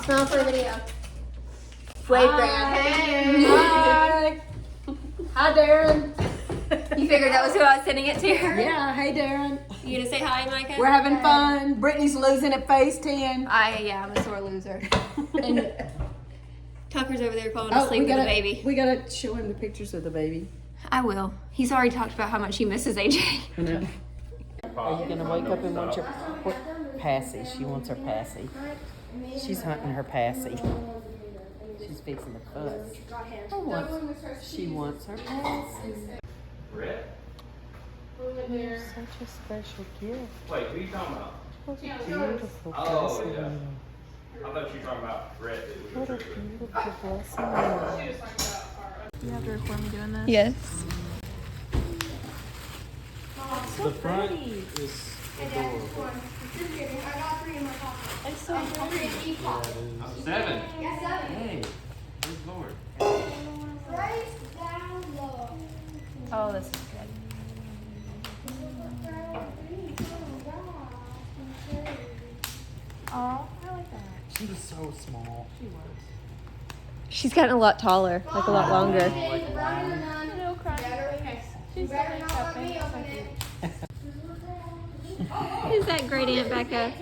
Smile for the video. Wave Grant. Hey. Hi. Hi, Darren. You figured that was who I was sending it to? Yeah, hey, Darren. You gonna say hi, Micah? We're having fun. Brittany's losing at phase 10. I'm a sore loser. And Tucker's over there falling asleep with the baby. We gotta show him the pictures of the baby. I will. He's already talked about how much he misses AJ. I know. Are you gonna wake up and want your passy? She wants her passy. She's hunting her passy. She's fixing the fuss. She wants her passy. Brett? You're such a special gift. Wait, who are you talking about? What a beautiful Oh, blessing. yeah. I thought you were talking about Brett. What a beautiful blessing. You have to record me doing this? Yes. So The front pretty. is adorable. It's so pretty. Seven. Hey, good Lord. Oh, this is good. Oh, I like that. She was so small. She was. She's gotten a lot taller, like a lot longer. Is that great Aunt Becca?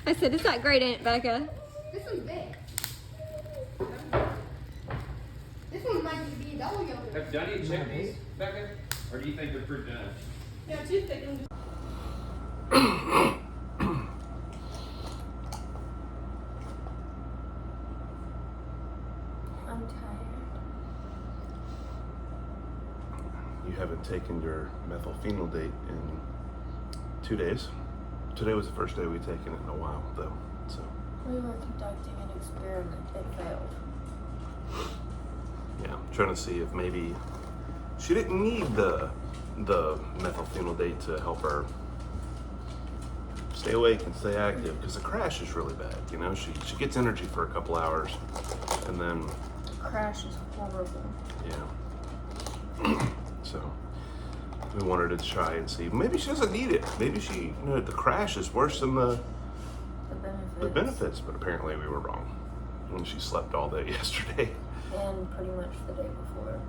I said, is that great Aunt Becca? This one's big. This one might be a double yogurt. Have you done any check these, Becca? Or do you think they're pretty done? Yeah, too thick. I'm tired. You haven't taken your methylphenol date in 2 days. Today was the first day we've taken it in a while, though. So We were conducting an experiment. It failed. yeah, I'm trying to see if maybe she didn't need the methylphenol date to help her stay awake and stay active, because the crash is really bad. You know, she gets energy for a couple hours, and then Crash is horrible. yeah. So we wanted to try and see. Maybe she doesn't need it. Maybe she, the crash is worse than the benefits. But apparently we were wrong. When she slept all day yesterday. And pretty much the day before.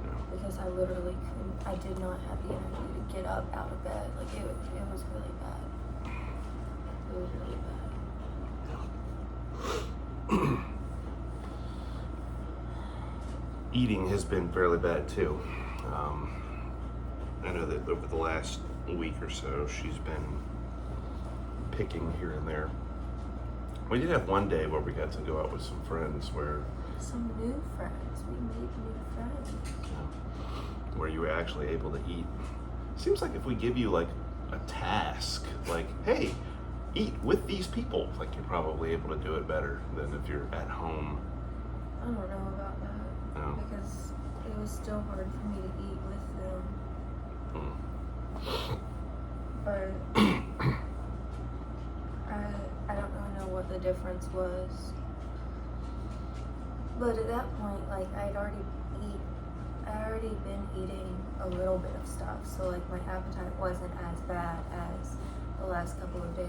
Yeah. Because I literally couldn't, I did not have the energy to get up out of bed. Like it was really bad. It was really bad. Eating has been fairly bad too. I know that over the last week or so, she's been picking here and there. We did have one day where we got to go out with some friends where Some new friends. We made new friends. where you were actually able to eat. Seems like if we give you like a task, like, hey, eat with these people, like you're probably able to do it better than if you're at home. I don't know about that. No. Because it was still hard for me to eat with them. But I don't really know what the difference was. But at that point, like I'd already been eating a little bit of stuff, so like my appetite wasn't as bad as the last couple of days.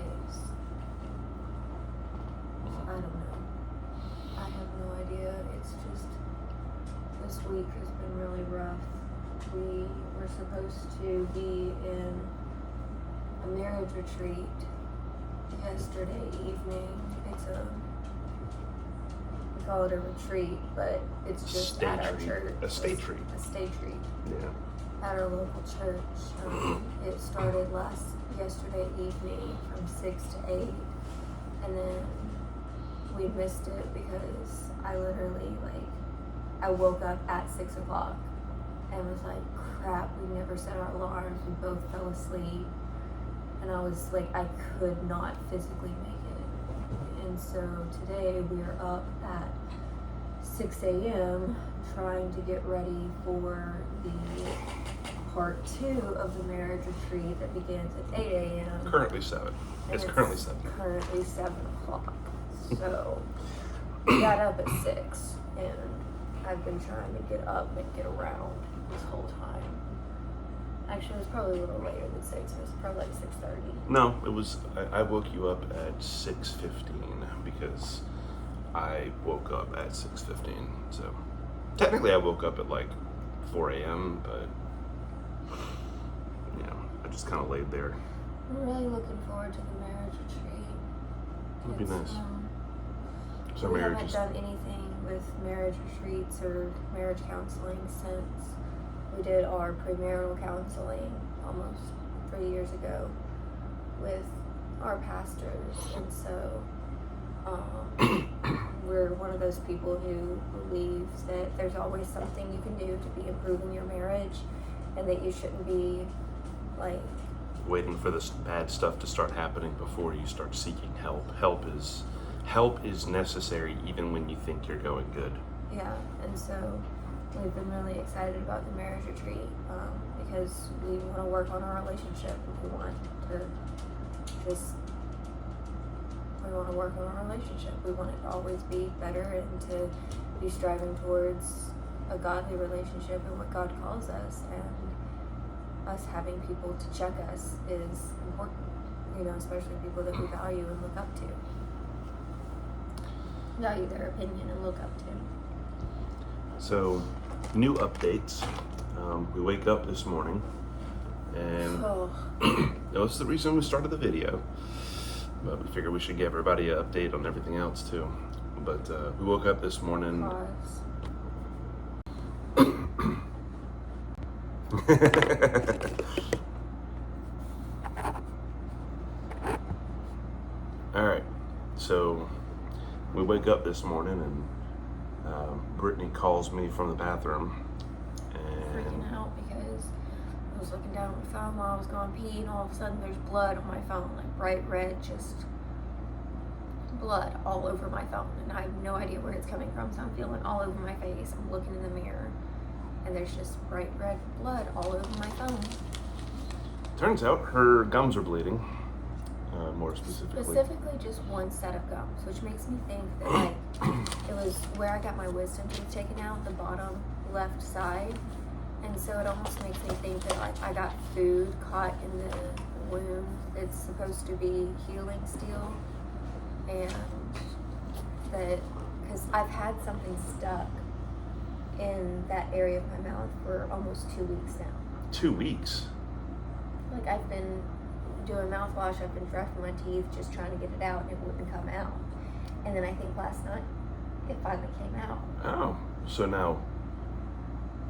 I don't know. I have no idea. It's just this week has been really rough. We were supposed to be in a marriage retreat yesterday evening. We call it a retreat, but it's just at our church. A stay treat. A stay treat Yeah. at our local church. It started yesterday evening from 6 to 8, and then we missed it because I literally I woke up at 6 o'clock and was like, crap, we never set our alarms. We both fell asleep, and I was like, I could not physically make it. And so today we are up at 6 a.m. trying to get ready for the part 2 of the marriage retreat that begins at 8 a.m. Currently 7. It's currently 7. Currently 7 o'clock. So we got up at 6, and I've been trying to get up and get around this whole time. Actually, it was probably a little later than 6. It was probably like 6:30. No, it was. I woke you up at 6:15 because I woke up at 6:15. So technically, I woke up at like 4 a.m. But you know, I just kind of laid there. I'm really looking forward to the marriage retreat. It'd be nice. So We marriage haven't is done anything with marriage retreats or marriage counseling since we did our premarital counseling almost 3 years ago with our pastors, and so we're one of those people who believes that there's always something you can do to be improving your marriage, and that you shouldn't be like waiting for this bad stuff to start happening before you start seeking help. Help is necessary even when you think you're going good. Yeah, and so we've been really excited about the marriage retreat because we want to work on our relationship. We want to work on our relationship. We want it to always be better and to be striving towards a godly relationship and what God calls us. And us having people to check us is important, you know, especially people that we value and look up to. Value their opinion and look up to. So, new updates. We wake up this morning, and this is the reason we started the video. But we figured we should give everybody an update on everything else too. But we woke up this morning. All right, so we wake up this morning and Brittany calls me from the bathroom and Freaking out because I was looking down at my phone while I was going pee, and all of a sudden there's blood on my phone, like bright red, just blood all over my phone, and I have no idea where it's coming from, so I'm feeling all over my face. I'm looking in the mirror and there's just bright red blood all over my phone. turns out her gums are bleeding, more specifically. Specifically just one set of gums, which makes me think that like it was where I got my wisdom teeth taken out, the bottom left side. And so it almost makes me think that like I got food caught in the wound that's supposed to be healing still. And that, because I've had something stuck in that area of my mouth for almost 2 weeks now. 2 weeks? Like I've been doing mouthwash, I've been brushing my teeth, just trying to get it out, and it wouldn't come out. And then I think last night, it finally came out. Oh, so now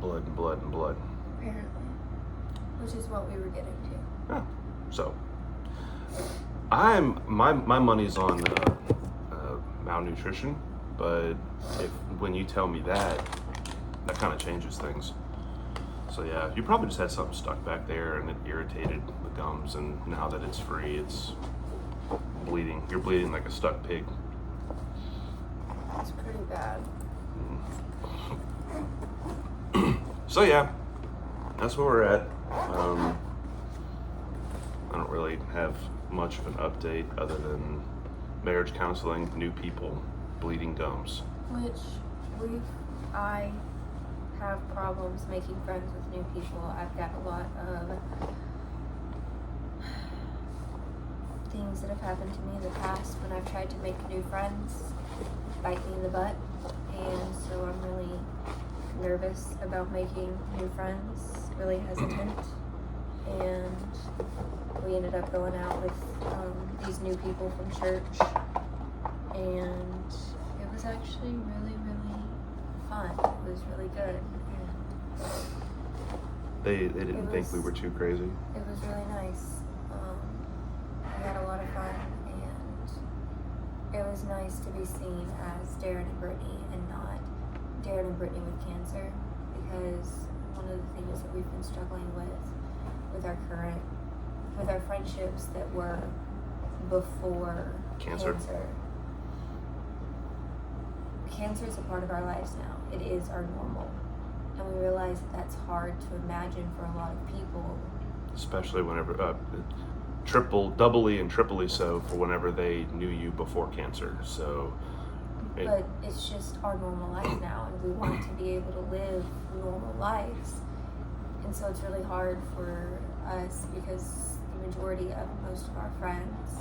blood and blood and blood. Apparently. Which is what we were getting to. Oh, so my money's on malnutrition, but when you tell me that kind of changes things. So yeah, you probably just had something stuck back there and it irritated the gums, and now that it's free, it's bleeding. You're bleeding like a stuck pig. It's pretty bad. So yeah, that's where we're at. I don't really have much of an update other than marriage counseling, new people, bleeding gums. Which I have problems making friends with new people. I've got a lot of things that have happened to me in the past when I've tried to make new friends bite me in the butt, and so I'm really nervous about making new friends, really hesitant, and we ended up going out with these new people from church, and it was actually really, really fun. It was really good. They didn't think we were too crazy. It was really nice. We had a lot of fun, and it was nice to be seen as Darren and Brittany and not Darren and Brittany with cancer, because one of the things that we've been struggling with our friendships that were before cancer. Cancer is a part of our lives now. It is our normal. And we realize that that's hard to imagine for a lot of people. Especially whenever, doubly and triply so for whenever they knew you before cancer. So, But it's just our normal life now, and we want to be able to live normal lives. And so it's really hard for us because the majority of most of our friends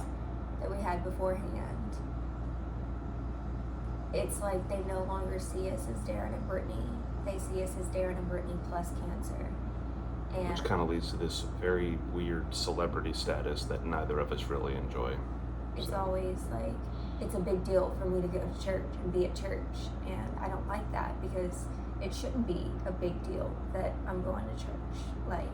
that we had beforehand, it's like they no longer see us as Darren and Brittany. They see us as Darren and Brittany plus cancer. And Which kind of leads to this very weird celebrity status that neither of us really enjoy. it's So, always like, it's a big deal for me to go to church and be at church. And I don't like that because it shouldn't be a big deal that I'm going to church. Like,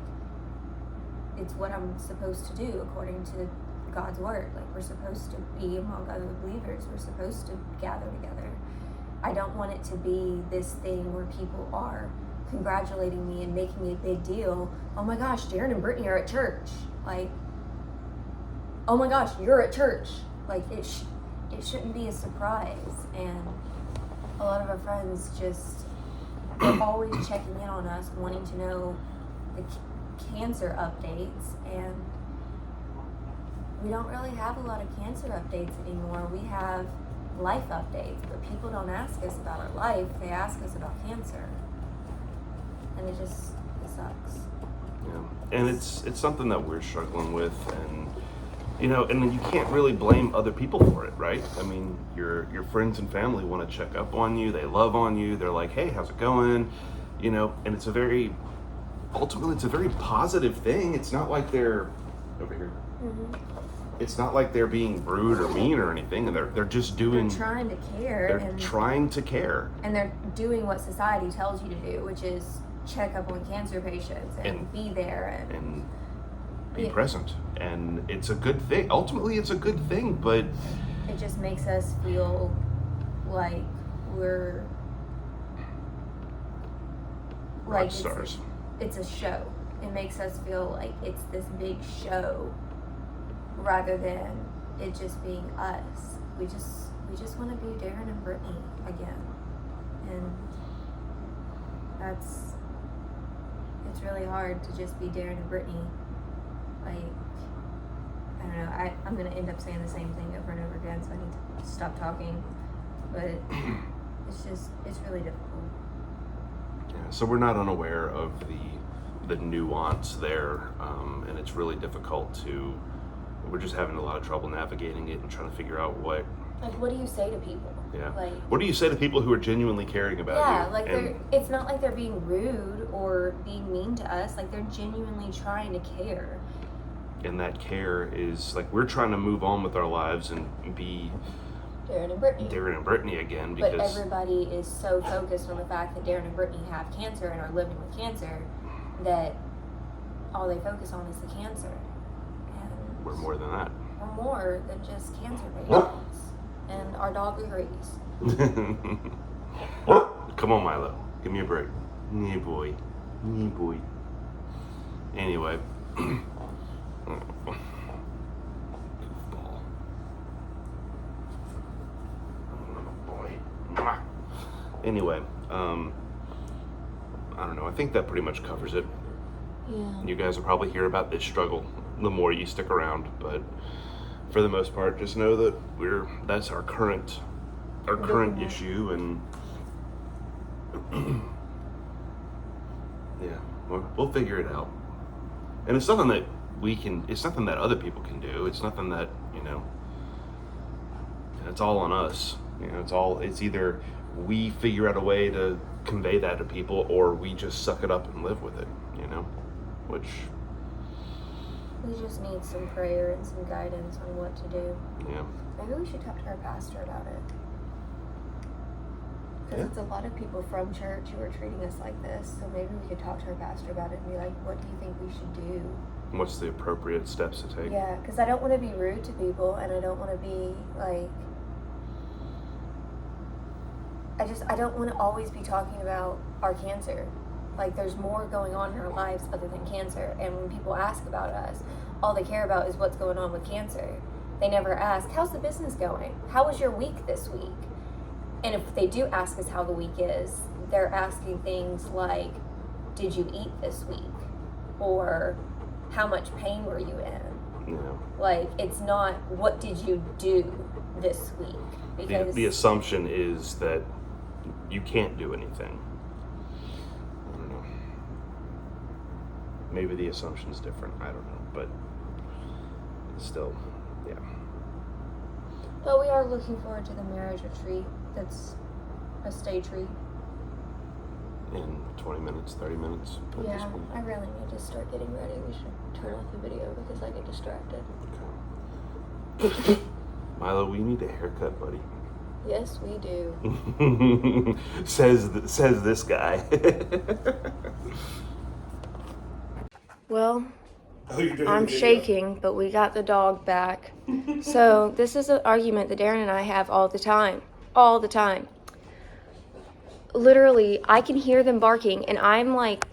it's what I'm supposed to do according to God's word. Like, we're supposed to be among other believers. We're supposed to gather together. I don't want it to be this thing where people are congratulating me and making a big deal. Oh my gosh, Darren and Brittany are at church. Like, oh my gosh, you're at church. Like, it shouldn't be a surprise. And a lot of our friends just, they're always checking in on us, wanting to know the cancer updates. And we don't really have a lot of cancer updates anymore. We have life updates, but people don't ask us about our life. They ask us about cancer. And it sucks. yeah. And it's something that we're struggling with, and and you can't really blame other people for it, right? I mean, your friends and family want to check up on you. They love on you. They're like, hey, how's it going? And ultimately it's a very positive thing. It's not like they're over here. Mm-hmm. It's not like they're being rude or mean or anything, and they're just doing. They're trying to care. They're trying to care. And they're doing what society tells you to do, which is check up on cancer patients and be there and be Yeah. present. And it's a good thing. Ultimately, it's a good thing, but it just makes us feel like we're rock like stars. It's a show. It makes us feel like it's this big show rather than it just being us. We just want to be Darren and Brittany again. And it's really hard to just be Darren and Brittany. Like, I don't know, I'm going to end up saying the same thing over and over again, so I need to stop talking. But it's really difficult. Yeah, so we're not unaware of the nuance there, and it's really difficult we're just having a lot of trouble navigating it and trying to figure out what do you say to people? Yeah. Like, what do you say to people who are genuinely caring about you? yeah, like it's not like they're being rude or being mean to us. Like, they're genuinely trying to care. And that care is like, we're trying to move on with our lives and be Darren and Brittany. Darren and Brittany again, because But everybody is so focused on the fact that Darren and Brittany have cancer and are living with cancer that all they focus on is the cancer. And we're more than that. we're more than just cancer patients. And our dog agrees. Come on, Milo. Give me a break. Yeah, boy. Yeah, boy. Anyway. Goofball. Oh, boy. Mwah. Anyway, I don't know. I think that pretty much covers it. Yeah. You guys will probably hear about this struggle the more you stick around, but for the most part, just know that that's our current issue, and yeah, we'll figure it out. And it's nothing that it's nothing that other people can do. It's nothing that, it's all on us. It's either we figure out a way to convey that to people, or we just suck it up and live with it, which We just need some prayer and some guidance on what to do. yeah. Maybe we should talk to our pastor about it. Because it's a lot of people from church who are treating us like this. So maybe we could talk to our pastor about it and be like, what do you think we should do? What's the appropriate steps to take? Yeah, because I don't want to be rude to people, and I don't want to be like, I don't want to always be talking about our cancer. Like, there's more going on in our lives other than cancer. And when people ask about us, all they care about is what's going on with cancer. They never ask, how's the business going? How was your week this week? And if they do ask us how the week is, they're asking things like, did you eat this week? Or how much pain were you in? Yeah. Like, it's not, what did you do this week? Because The assumption is that you can't do anything. I don't know. maybe the assumption's different. I don't know, but still, yeah. But we are looking forward to the marriage retreat. That's a stay treat. In 20 minutes, 30 minutes. At this Yeah, point. I really need to start getting ready. We should turn off the video because I get distracted. Okay. Milo, we need a haircut, buddy. Yes, we do. says this guy. Well, you're doing I'm the video. shaking, but we got the dog back. So this is an argument that Darren and I have all the time. All the time. Literally, I can hear them barking, and I'm like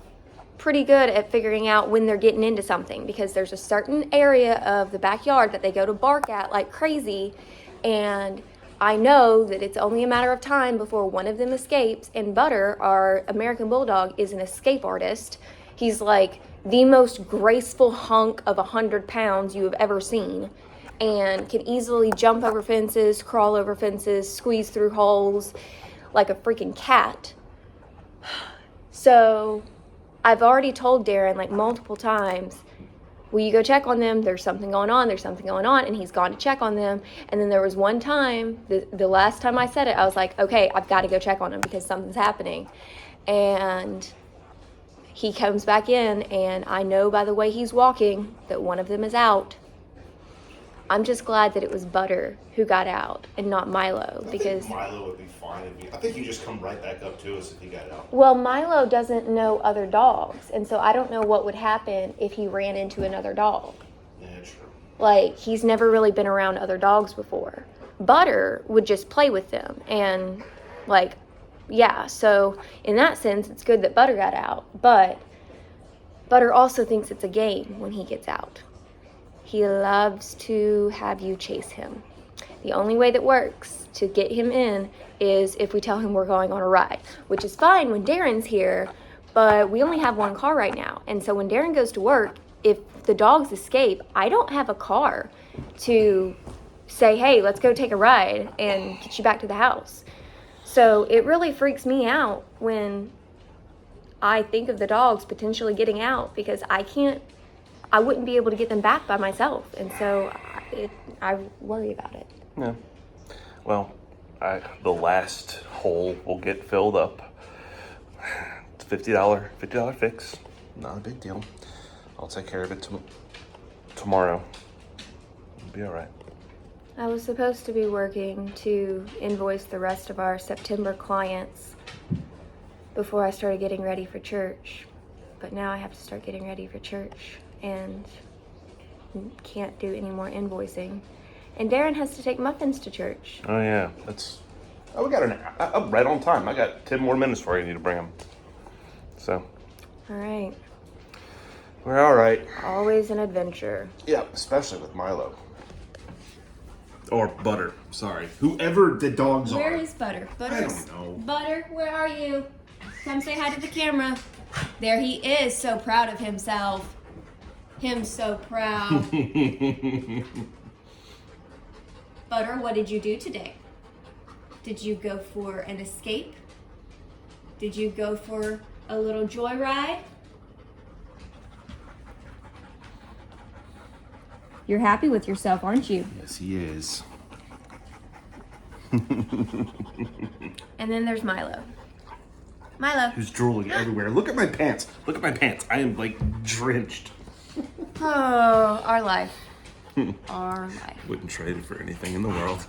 pretty good at figuring out when they're getting into something, because there's a certain area of the backyard that they go to bark at like crazy, and I know that it's only a matter of time before one of them escapes. And Butter, our American Bulldog, is an escape artist. He's like the most graceful hunk of 100 pounds you have ever seen, and can easily jump over fences, crawl over fences, squeeze through holes like a freaking cat. So I've already told Darren like multiple times, will you go check on them? There's something going on. There's something going on. And he's gone to check on them. And then there was one time, the last time I said it, I was like, okay, I've got to go check on them because something's happening. And he comes back in, and I know by the way he's walking that one of them is out. I'm just glad that it was Butter who got out and not Milo, because Milo would be fine. I think he'd just come right back up to us if he got out. well, Milo doesn't know other dogs, and so I don't know what would happen if he ran into another dog. Yeah, true. Like, he's never really been around other dogs before. Butter would just play with them, and like, yeah, so in that sense, it's good that Butter got out, but Butter also thinks it's a game when he gets out. He loves to have you chase him. The only way that works to get him in is if we tell him we're going on a ride, which is fine when Darren's here, but we only have one car right now. And so when Darren goes to work, if the dogs escape, I don't have a car to say, hey, let's go take a ride and get you back to the house. So it really freaks me out when I think of the dogs potentially getting out, because I wouldn't be able to get them back by myself. And so I worry about it. Yeah. Well, the last hole will get filled up. It's $50 fix. Not a big deal. I'll take care of it tomorrow. It'll be all right. I was supposed to be working to invoice the rest of our September clients before I started getting ready for church. But now I have to start getting ready for church and can't do any more invoicing. And Darren has to take muffins to church. Oh yeah, we got I'm right on time. I got 10 more minutes for you. Need to bring them. So. All right. We're all right. Always an adventure. Yeah, especially with Milo. Or Butter. Sorry. Whoever the dogs Where are. is Butter? I don't know. Butter, where are you? Come say hi to the camera. There he is, so proud of himself. Him so proud. Butter, what did you do today? Did you go for an escape? Did you go for a little joyride? You're happy with yourself, aren't you? Yes, he is. And then there's Milo. Milo. Who's drooling everywhere. Look at my pants. Look at my pants. I am like drenched. Oh, our life. Our life. Wouldn't trade it for anything in the world.